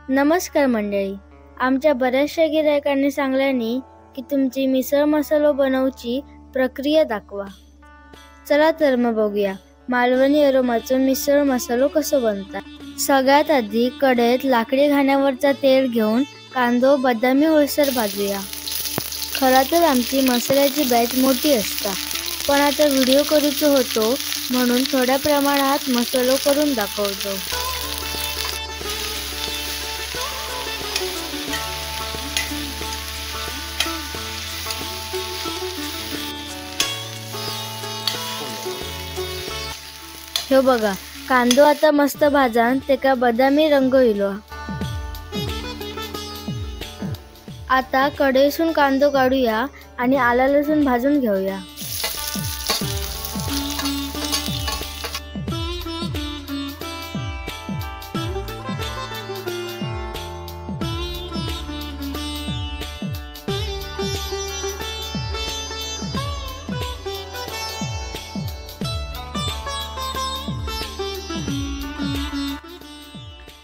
नमस्कार मंडळी. आमच्या बऱ्याचशा गिरायकांनी सांगल्यानी की तुमची मिसळ मसालो बनवची प्रक्रिया दाखवा. चला तर मग बघूया मालवणी अरोमाचो मिसळ मसालो कसो बनता. सगळ्यात आधी कढईत लाकडी घाण्यावरचा तेल घेऊन कांदो बदामी होईसर भाजूया. खरा तर आमची मसाल्याची बॅच मोठी असता, पण आता व्हिडिओ करूचो होतो म्हणून थोड्या प्रमाणात मसालो करून दाखवतो. ह्यो बघा, कांदो आता मस्त भाजान तेका बदामी रंग इलो. आता कढईसून कांदो काढूया आणि आला लसूण भाजून घेऊया.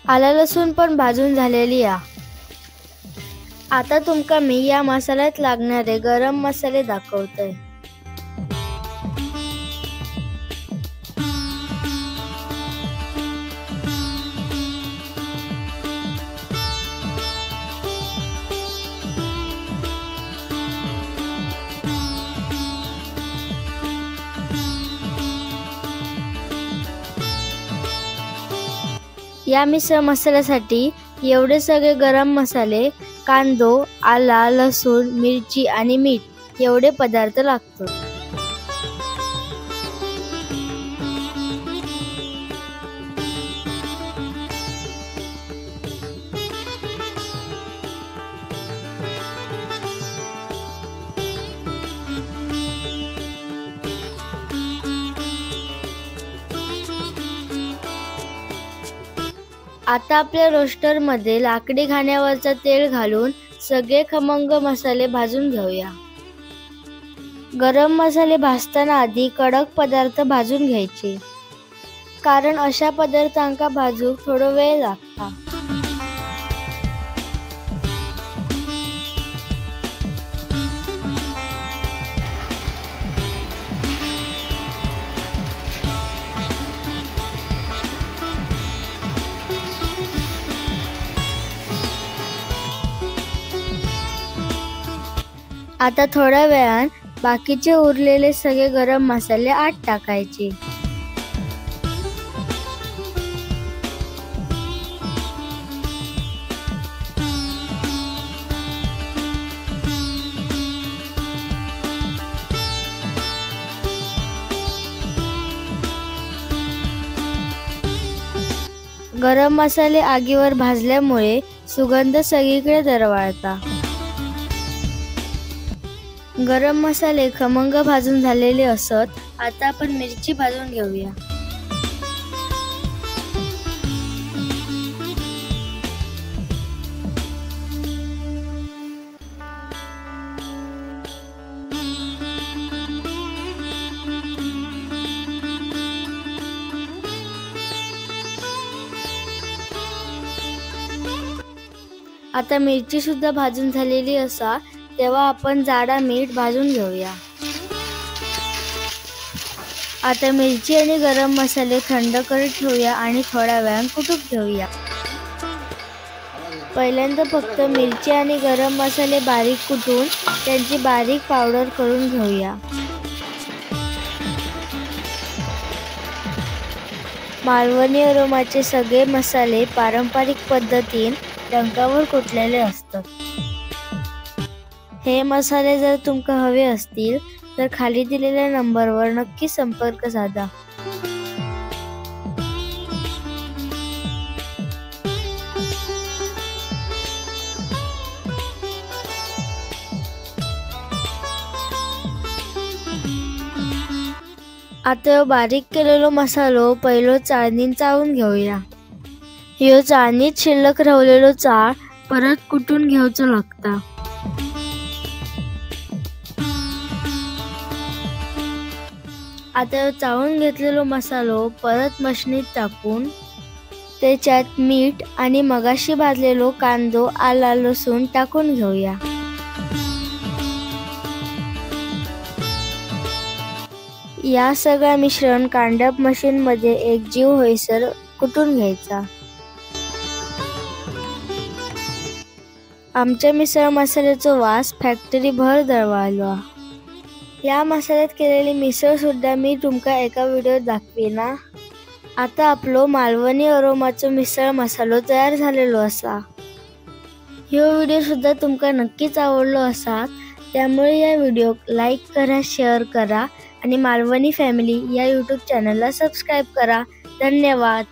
आला लसूण पण भाजून झालेली आहे. आता तुमका मी या मसाल्यात लागणारे गरम मसाले दाखवतोय. या मिसळ मसाल्यासाठी एवढे सगळे गरम मसाले, कांदो, आला, लसूण, मिरची आणि मीठ एवढे पदार्थ लागतात. आता आपल्या रोस्टरमध्ये लाकडी घाण्यावरचा तेल घालून सगळे खमंग मसाले भाजून घेऊया. गरम मसाले भाजताना आधी कडक पदार्थ भाजून घ्यायचे, कारण अशा पदार्थांका भाजूक थोडा वेळ लागता. आता थोड्या वेळान बाकीचे उरलेले सगळे गरम मसाले आत टाकायचे. गरम मसाले आगीवर भाजल्यामुळे सुगंध सगळीकडे दरवळता. गरम मसाले खमंग भाजून झालेले असत. आता आपण मिरची भाजून घेऊया. आता मिरची सुद्धा भाजून झालेली असा, तेव्हा आपण जाडा मीठ भाजून घेऊया. आता मिरची आणि गरम मसाले थंड करत ठेवूया आणि थोड्या वेळान कुटून घेऊया. पहिल्यांदा फक्त मिरची आणि गरम मसाले बारीक कुटून त्यांची बारीक पावडर करून घेऊया. मालवणी अरोमाचे सगळे मसाले पारंपरिक पद्धतीन डंकावर कुटलेले असतात. हे मसाले जर तुमका हवे असतील तर खाली दिलेल्या नंबरवर नक्की संपर्क साधा. आता बारीक केलेलो मसालो पहिलो चाळणीन चाळून घेऊया. ह्यो चाळणीत शिल्लक राहिलेलो चाळ परत कुटून घेऊचो लागता. आता चाळून घेतलेलो मसालो परत मशनीत टाकून त्याच्यात मीठ आणि मगाशी भाजलेलो कांदो, आला, लसूण टाकून घेऊया. या सगळं मिश्रण कांडप मशीन मध्ये एकजीव होईसर कुटून घ्यायचा. आमच्या मिसळ मसाल्याचा वास फॅक्टरी भर दरवळला. या मसाल्यात केलेली मिसळ सुद्धा मी तुमका एका व्हिडिओत दाखवीना. आता आपलो मालवणी अरोमाचो मिसळ मसालो तयार झालेलो असा. ह्यो व्हिडिओ सुद्धा तुमका नक्कीच आवडलो असा. त्यामुळे या व्हिडिओक लाईक करा, शेअर करा आणि मालवणी फॅमिली या यूट्यूब चॅनलला सबस्क्राईब करा. धन्यवाद.